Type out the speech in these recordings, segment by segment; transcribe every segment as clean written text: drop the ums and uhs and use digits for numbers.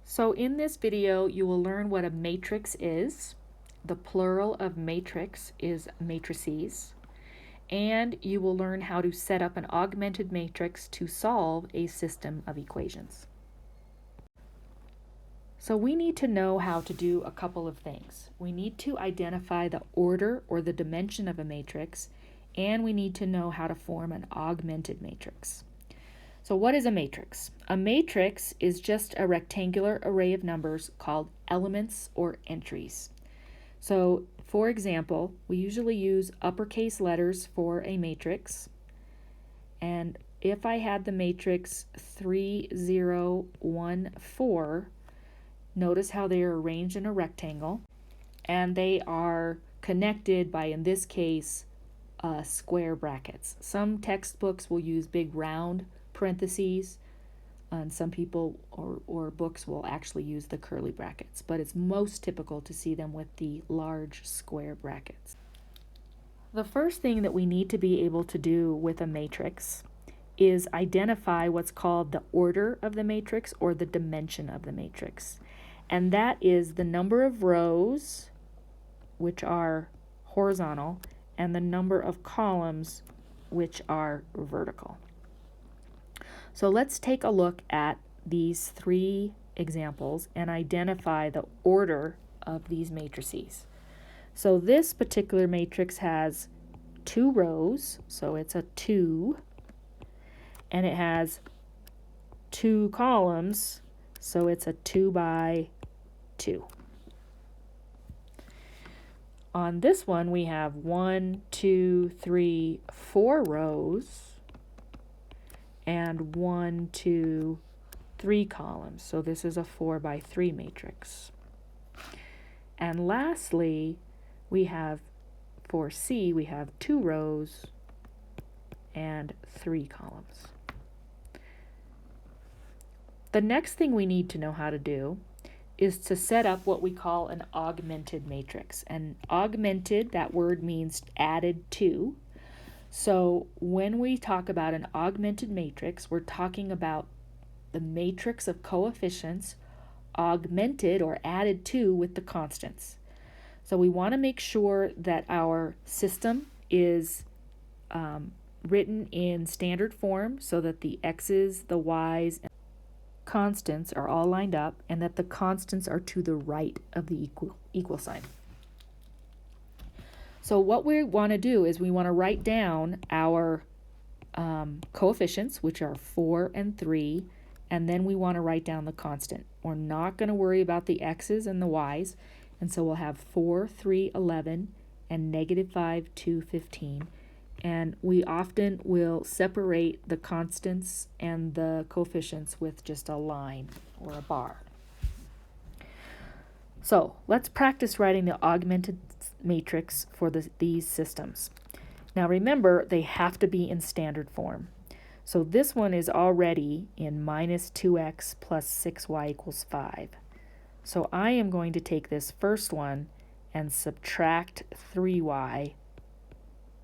So in this video, you will learn what a matrix is. The plural of matrix is matrices. And you will learn how to set up an augmented matrix to solve a system of equations. So we need to know how to do a couple of things. We need to identify the order or the dimension of a matrix, and we need to know how to form an augmented matrix. So what is a matrix? A matrix is just a rectangular array of numbers called elements or entries. So, for example, we usually use uppercase letters for a matrix. And if I had the matrix 3, 0, 1, 4, notice how they are arranged in a rectangle. And they are connected by, in this case, square brackets. Some textbooks will use big round parentheses, and some people or books will actually use the curly brackets, but it's most typical to see them with the large square brackets. The first thing that we need to be able to do with a matrix is identify what's called the order of the matrix or the dimension of the matrix. And that is the number of rows, which are horizontal, and the number of columns, which are vertical. So let's take a look at these three examples and identify the order of these matrices. So this particular matrix has 2 rows, so it's a 2, and it has 2 columns, so it's a 2 by 2. On this one, we have 1, 2, 3, 4 rows, and 1, 2, 3 columns. So this is a 4 by 3 matrix. And lastly, we have for C, we have 2 rows and 3 columns. The next thing we need to know how to do is to set up what we call an augmented matrix. And augmented, that word means added to. So when we talk about an augmented matrix, we're talking about the matrix of coefficients augmented or added to with the constants. So we want to make sure that our system is written in standard form so that the x's, the y's, and constants are all lined up and that the constants are to the right of the equal sign. So what we want to do is we want to write down our coefficients, which are 4 and 3, and then we want to write down the constant. We're not going to worry about the x's and the y's, and so we'll have 4, 3, 11, and -5, 2, 15. And we often will separate the constants and the coefficients with just a line or a bar. So let's practice writing the augmented matrix for these systems. Now remember, they have to be in standard form. So this one is already in -2x plus 6y equals 5. So I am going to take this first one and subtract 3y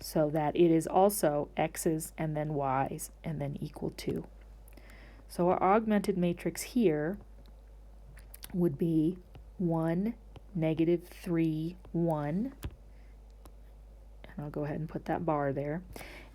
so that it is also x's and then y's and then equal 2. So our augmented matrix here would be 1, -3, 1, and I'll go ahead and put that bar there,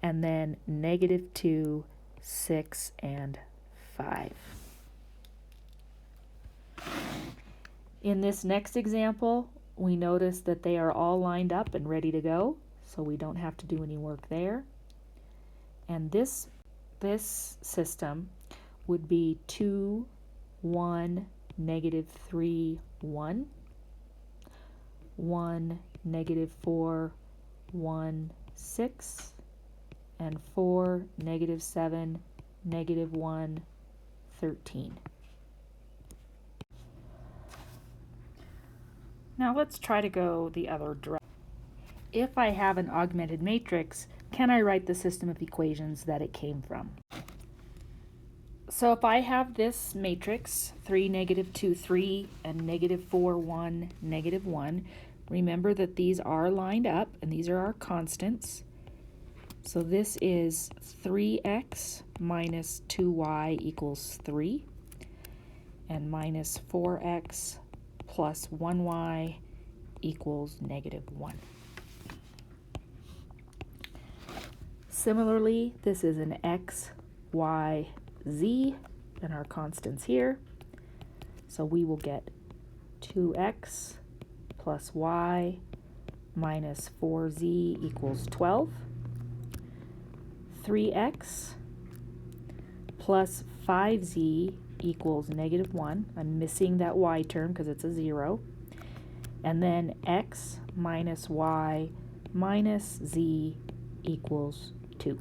and then -2, 6, and 5. In this next example, we notice that they are all lined up and ready to go, so we don't have to do any work there. And this system would be 2, 1, -3, 1, 1, -4, 1, 6, and 4, -7, -1, 13. Now let's try to go the other direction. If I have an augmented matrix, can I write the system of equations that it came from? So if I have this matrix, 3, -2, 3, and -4, 1, -1, remember that these are lined up, and these are our constants. So this is 3x minus 2y equals 3. and minus 4x plus 1y equals -1. Similarly, this is an x, y, z, and our constants here. So we will get 2x plus y minus 4z equals 12. 3x plus 5z equals -1. I'm missing that y term because it's a 0. And then x minus y minus z equals 2.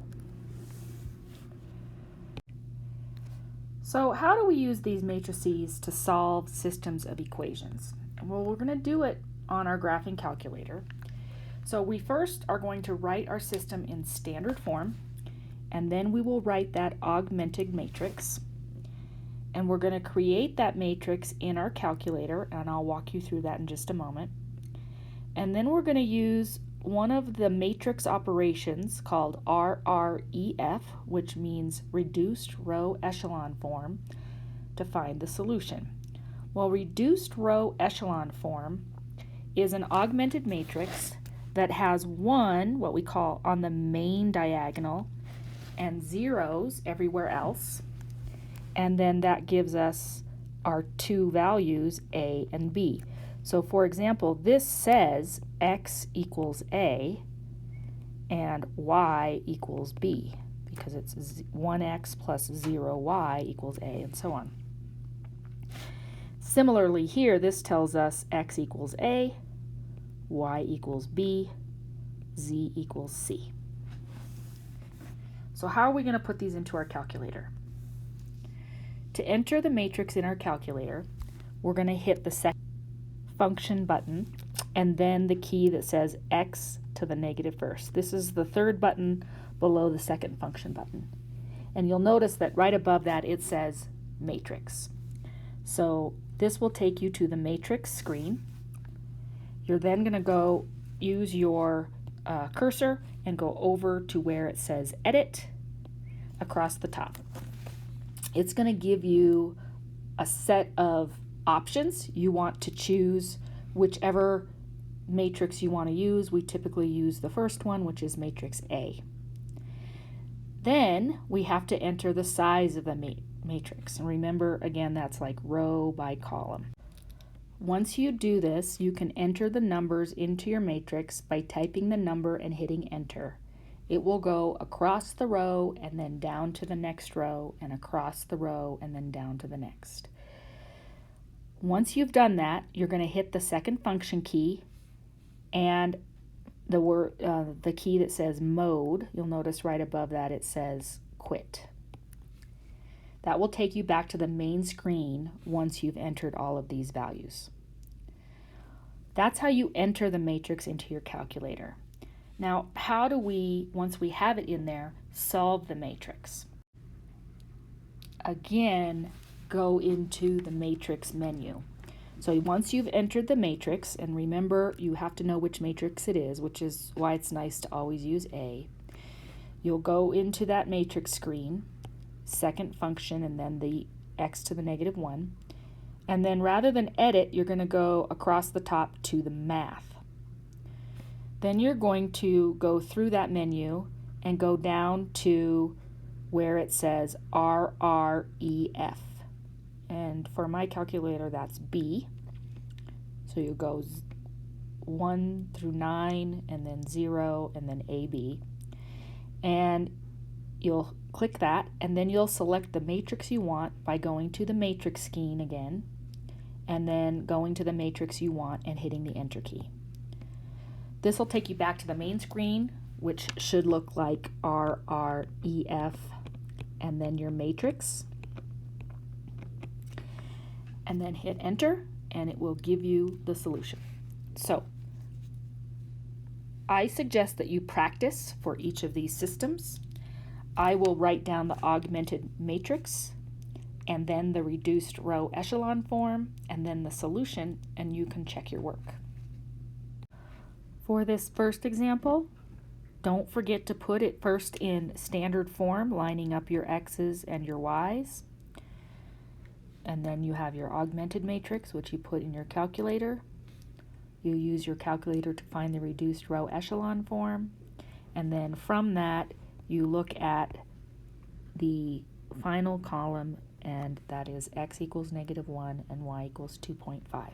So how do we use these matrices to solve systems of equations? Well, we're going to do it on our graphing calculator. So we first are going to write our system in standard form, and then we will write that augmented matrix. And we're going to create that matrix in our calculator, and I'll walk you through that in just a moment. And then we're going to use one of the matrix operations called RREF, which means reduced row echelon form, to find the solution. Well, reduced row echelon form is an augmented matrix that has 1, what we call on the main diagonal, and zeros everywhere else. And then that gives us our 2 values, A and B. So for example, this says x equals A and y equals B, because it's 1x plus 0y equals A, and so on. Similarly here, this tells us x equals A, y equals B, z equals C. So how are we going to put these into our calculator? To enter the matrix in our calculator, we're going to hit the second function button and then the key that says x to the -1st. This is the third button below the second function button. And you'll notice that right above that it says matrix. So this will take you to the matrix screen. You're then going to go use your cursor and go over to where it says edit across the top. It's going to give you a set of options. You want to choose whichever matrix you want to use. We typically use the first one, which is matrix A. Then we have to enter the size of the matrix. And remember, again, that's like row by column. Once you do this, you can enter the numbers into your matrix by typing the number and hitting enter. It will go across the row and then down to the next row and across the row and then down to the next. Once you've done that, you're going to hit the second function key and the key that says mode. You'll notice right above that it says quit. That will take you back to the main screen once you've entered all of these values. That's how you enter the matrix into your calculator. Now, how do we, once we have it in there, solve the matrix? Again, go into the matrix menu. So once you've entered the matrix, and remember you have to know which matrix it is, which is why it's nice to always use A, you'll go into that matrix screen, second function, and then the x to the -1. And then rather than edit, you're going to go across the top to the math. Then you're going to go through that menu and go down to where it says RREF. And for my calculator, that's B. So you go 1 through 9, and then 0, and then AB. And you'll click that, and then you'll select the matrix you want by going to the matrix scheme again, and then going to the matrix you want and hitting the enter key. This will take you back to the main screen, which should look like RREF and then your matrix. And then hit enter, and it will give you the solution. So I suggest that you practice for each of these systems. I will write down the augmented matrix, and then the reduced row echelon form, and then the solution, and you can check your work. For this first example, don't forget to put it first in standard form, lining up your x's and your y's. And then you have your augmented matrix, which you put in your calculator. You use your calculator to find the reduced row echelon form. And then from that, you look at the final column, and that is x equals -1 and y equals 2.5.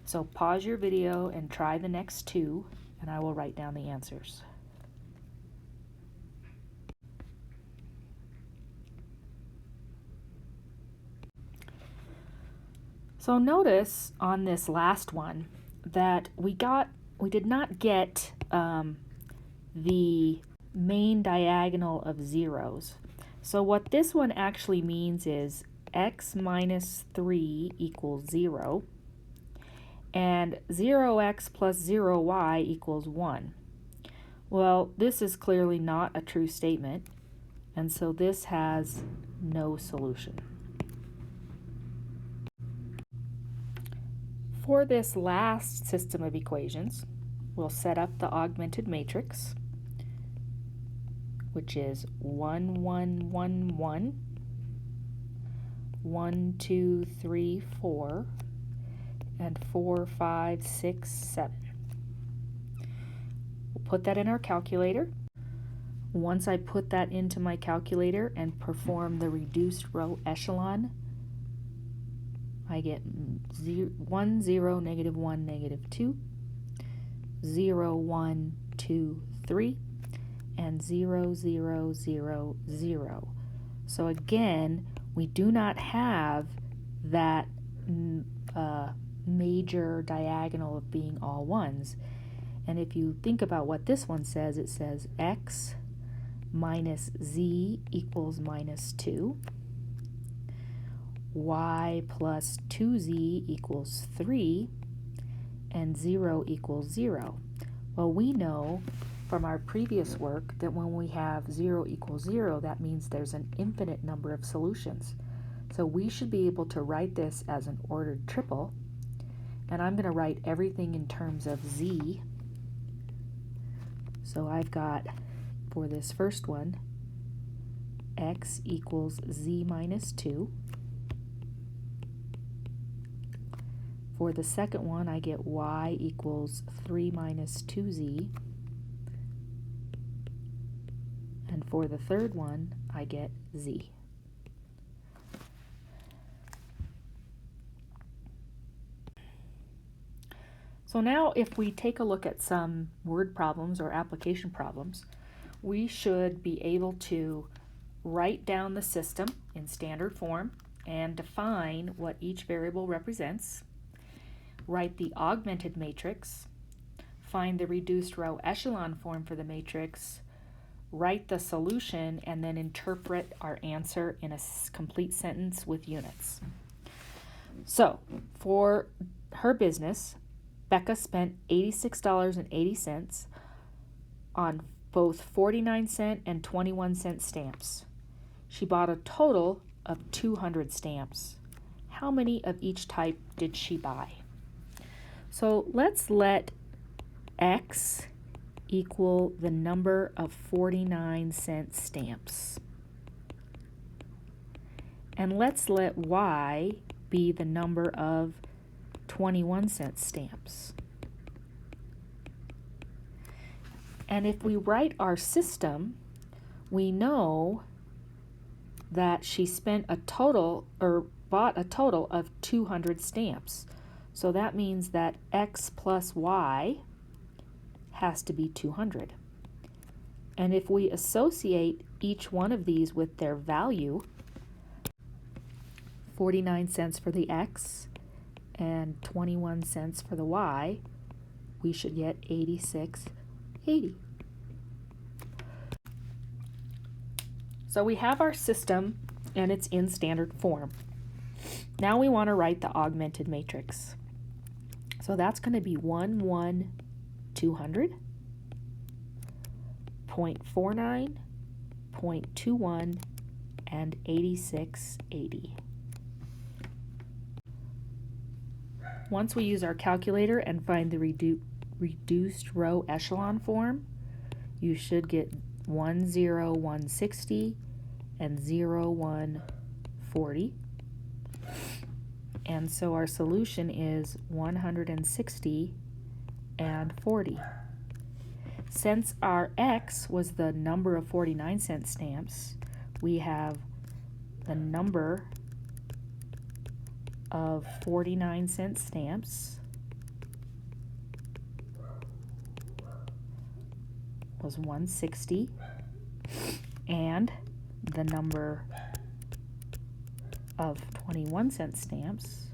So pause your video and try the next two, and I will write down the answers. So notice on this last one that we did not get the main diagonal of zeros. So what this one actually means is x minus 3 equals 0, and 0x plus 0y equals 1. Well, this is clearly not a true statement, and so this has no solution. For this last system of equations, we'll set up the augmented matrix, which is 1, 1, 1, 1, 1, 2, 3, 4, and 4, 5, 6, 7. We'll put that in our calculator. Once I put that into my calculator and perform the reduced row echelon, I get 1, 0, -1, -2, 0, 1, 2, 3, and 0, 0, 0, 0. So again, we do not have that major diagonal of being all ones. And if you think about what this one says, it says x minus z equals -2. Y plus 2z equals 3, and 0 equals 0. Well, we know from our previous work that when we have 0 equals 0, that means there's an infinite number of solutions. So we should be able to write this as an ordered triple, and I'm going to write everything in terms of z. So I've got, for this first one, x equals z minus 2. For the second one, I get y equals 3 minus 2z. And for the third one, I get z. So now if we take a look at some word problems or application problems, we should be able to write down the system in standard form and define what each variable represents, write the augmented matrix, find the reduced row echelon form for the matrix, write the solution, and then interpret our answer in a complete sentence with units. So for her business, Becca spent $86.80 on both 49-cent and 21-cent stamps. She bought a total of 200 stamps. How many of each type did she buy? So let's let x equal the number of 49-cent stamps. And let's let y be the number of 21-cent stamps. And if we write our system, we know that she spent a total, or bought a total of 200 stamps. So that means that x plus y has to be 200. And if we associate each one of these with their value, 49 cents for the x and 21 cents for the y, we should get 86.80. So we have our system and it's in standard form. Now we want to write the augmented matrix. So that's going to be 1, 1, 200, 0.49, 0.21, and 86.80. Once we use our calculator and find the reduced row echelon form, you should get 1, 0, 160 and 0, 1, 40. And so our solution is 160 and 40. Since our X was the number of 49-cent stamps, we have the number of 49-cent stamps was 160, and the number of 21-cent stamps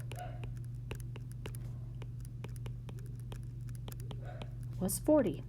was 40.